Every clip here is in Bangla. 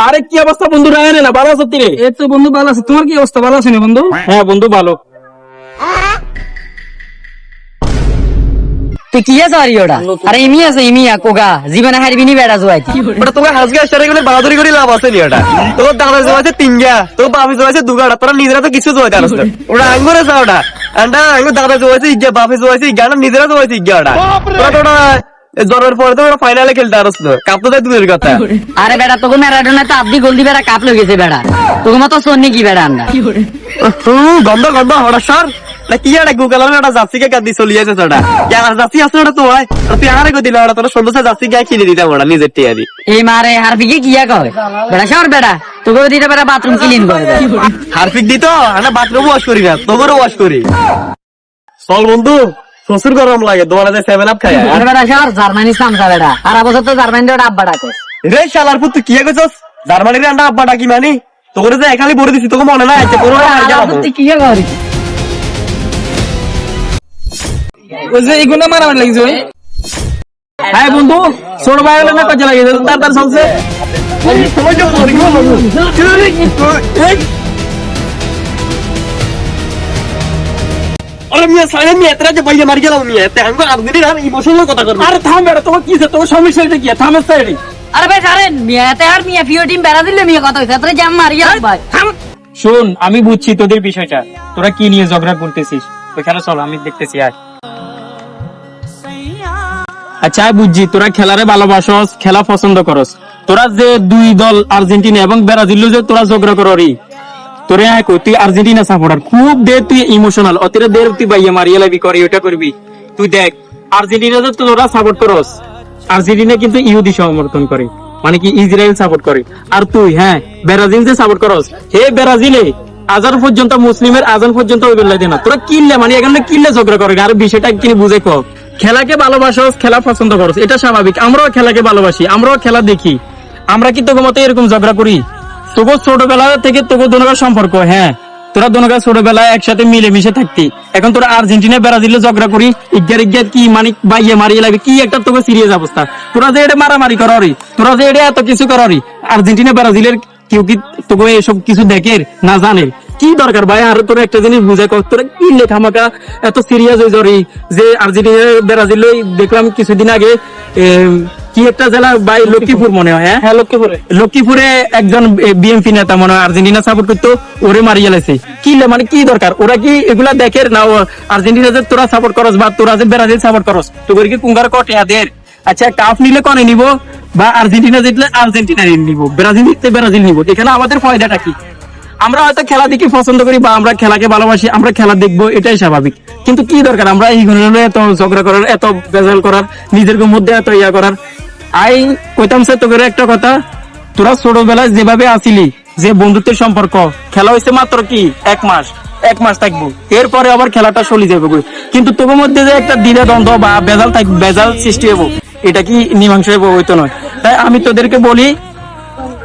আরে কি অবস্থা বন্ধু? রায়নে না ভালো আছো রে? এই তো বন্ধু ভালো আছে। তোমার কি অবস্থা, ভালো আছো না বন্ধু? হ্যাঁ বন্ধু ভালো। তুই কি আছে আর ওটা? আরে ইমি আছে, ইমিয়া কোগা জীবনে হারবি নি বেড়া জুয়াইতি। ওটা তোমার হাজকে সারে গেলে বাহাদুরি করে লাভ আছে নি ওটা। তোর দাদা জমাইছে তিনগা, তোর বাপে জমাইছে দুগাড়া, তোরা নিজেরা তো কিছু জমাইতে পারছ না। ওটা আঙ্গুরে যা ওটা আন্ডা আঙ্গুর দাদা জমাইছে ইজ্ঞা, বাপে জমাইছে ইজ্ঞা, না নিজেরা জমাইছে ইজ্ঞা ওটা। তোরা জন্মের পরে তো ওরা ফাইনালে খেলতে পারছ না, কাপ তো দেয় দূরের কথা। আরে বেড়া তোকে ম্যারাডোনা তো আপনি গোল দি বেড়া কাপ লয়ে গেছে বেড়া, তোকে মতো সন্নি কি বেড়া আন্ডা। গন্ধ গন্ধ হঠাৎ সর না কি একটা গুগলার ওটা জার্সিকে কাঁদি চলে যাচ্ছে ওটা। জার্সি আছে ওটা তো হয়, তুই আরে কই দিলা ওটা, তোর সুন্দর জার্সি গায়ে কিনে দিতাম ওটা নিজের টিয়া দি। এই মারে হারফিকে কিয়া কয় বেড়া, সর বেড়া তোকে দিতে বেড়া বাথরুম ক্লিন করে দেয়। হারপিক দিত আমরা বাথরুম ওয়াশ করি না, তোদেরও ওয়াশ করি। চল বন্ধু, প্রচুর গরম লাগে, দোয়ারে যায় 7 আপ খায়। আরে বেড়া সর, জার্মানি সামসা বেড়া, আর বছর তো জার্মানি ওটা আব্বা ডাকে। রে শালার পুত, তুই কি কইছস? জার্মানির আন্ডা আব্বা ডাকি মানি তোরে যে একালি ভরে দিছি, তোকে মনে নাই আছে কোনো আর গেলাম। তুই কিয়া করি ওই যে এগুলো মারামারি লাগছে ওই। হ্যাঁ বন্ধু, ছোট ভাই হলে না কাজে লাগে তার চলছে। আরে মিয়া সাইলেন্ট মিয়া, এতরা যে ভাইয়া মারি গেলাম মিয়া, তে আঙ্গো আর্জেন্টিনার আর ইমোশনাল কথা করব। আরে থাম বেড়া, তোমার কি আছে? তোমার সমস্যাটা কি? থামের সাইডে আরে ভাই সারেন মিয়া, তে আর মিয়া পিও টিম বেড়া দিলে মিয়া কথা হইছে, তোরে জাম মারিয়া ভাই। শোন, আমি বুঝছি তোদের বিষয়টা, তোরা কি নিয়ে ঝগড়া করতেছিস। ওইখানে চল, আমি দেখতেছি। আয় আচ্ছা বুঝছি, তোরা খেলারে ভালোবাসস, খেলা পছন্দ করস। তোরা যে দুই দল আর্জেন্টিনা এবং ব্রাজিল যে তোরা ঝগড়া কররি, তোরে তুই আর্জেন্টিনা সাপোর্টার খুব দে, তুই ইমোশনাল অতিরে দে, তুই বাইয়া মারিয়া লাগবি করি ওটা করবি। তুই দেখ আর্জেন্টিনা যে তোরা সাপোর্ট করস, আর্জেন্টিনা কিন্তু ইহুদি সমর্থন করে, মানে কি ইসরায়েল সাপোর্ট করে। আর তুই হ্যাঁ ব্রাজিল যে সাপোর্ট করস, হে ব্রাজিলে আজান পর্যন্ত মুসলিমের আজান পর্যন্ত ওই বেলা দে না। তোরা কিনলে মানে এখানে কিনলে ঝগড়া করে। আর বিষয়টা কি বুঝে কো, খেলাকে ভালোবাসস, খেলা পছন্দ করস, এটা স্বাভাবিক। আমরাও খেলাকে ভালোবাসি, আমরাও খেলা দেখি। আমরা কি তোকে মতো এরকম ঝগড়া করি? তোকে ছোটবেলা থেকে তোকে দোনোকার সম্পর্ক, হ্যাঁ তোরা দোনোকার ছোটবেলায় একসাথে মিলেমিশে থাকতি। এখন তোরা আর্জেন্টিনা ব্রাজিলে ঝগড়া করি, ইজ্ঞার কি মানে বাইয়ে মারিয়ে লাগবে কি একটা তোকে সিরিয়াস অবস্থা। তোরা যে এটা মারামারি করি, তোরা যে এটা এত কিছু করি, আর্জেন্টিনা ব্রাজিলের কেউ কি তোকে এসব কিছু দেখে না জানে? কি দরকার ভাই? আর তোরা একটা জিনিস বুঝে কর, তোরা কি লেখামাখা এত সিরিয়াস হয়ে যাবি যে আর্জেন্টিনা ব্রাজিল দেখলাম কিছুদিন আগে কি একটা জেলা ভাই, লক্ষ্মীপুর মনে হয়। হ্যাঁ লক্ষ্মীপুরে একজন বিএনপি নেতা মনে হয় আর্জেন্টিনা সাপোর্ট করতো, ওরে মারিয়ে গেছে। কি মানে কি দরকার? ওরা কি এগুলা দেখে না? আর্জেন্টিনা যে তোরা সাপোর্ট করস বা তোরা যে ব্রাজিল সাপোর্ট করস, তোর কি কুঙ্গার কটিয়াদের? আচ্ছা কাপ নিলে কনে নিব, বা আর্জেন্টিনা জিতলে আর্জেন্টিনা নিব, ব্রাজিল জিতলে ব্রাজিল নিব। এখানে আমাদের ফায়দাটা কি? আমরা হয়তো খেলা দেখি পছন্দ করি বা আমরা খেলাকে ভালোবাসি, আমরা খেলা দেখবো, এটাই স্বাভাবিক। কিন্তু কি দরকার আমরা এই এত ঝগড়া করার, এত বেজাল করার, নিজের মধ্যে এত ইয়া করার? আই কইতাম সে তোকে একটা কথা, তোরা ছোটবেলায় যেভাবে আসিলি, যে বন্ধুত্বের সম্পর্ক, খেলা হয়েছে মাত্র কি 1 মাস থাকবো, এরপরে আবার খেলাটা চলে যাবে। কিন্তু তোর মধ্যে যে একটা দ্বিধা দ্বন্দ্ব বা বেজাল সৃষ্টি হবো, এটা কি মীমাংসা হবো? হইতো নয়। তাই আমি তোদেরকে বলি,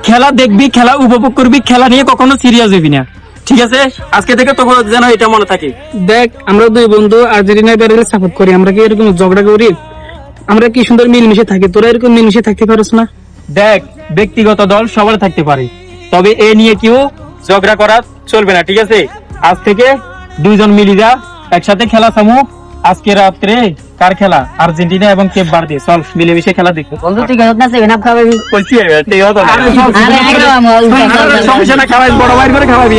খেলা দেখবি, খেলা উপভোগ করবি, খেলা নিয়ে কখনো সিরিয়াস হবি না, ঠিক আছে? আজকে থেকে তোকে যেন এটা মনে থাকে। দেখ আমরা দুই বন্ধু আর্জেন্টিনা ব্রাজিল সাপোর্ট করি, আমরা কি এরকম ঝগড়া করি? আমরা কি সুন্দর মিলেমিশে থাকি, তোরা এরকম মিলেমিশে থাকতে পারস না? দেখ ব্যক্তিগত দল সবার থাকতে পারে, তবে এ নিয়ে কেউ ঝগড়া করা চলবে না, ঠিক আছে? আজ থেকে দুইজন মিলি যা, একসাথে খেলা সামু। আজকে রাত্রে কার খেলা? আর্জেন্টিনা এবং কেপ ভার্দে। চল মিলেমিশে খেলা দেখবো। বন্ধু তুই গেলত না 7 আপ খাবি? কইছি ঠিক আছে, আরে একদম সমস্যা না, খাওয়াই বড় ভাই করে খাওয়াবি।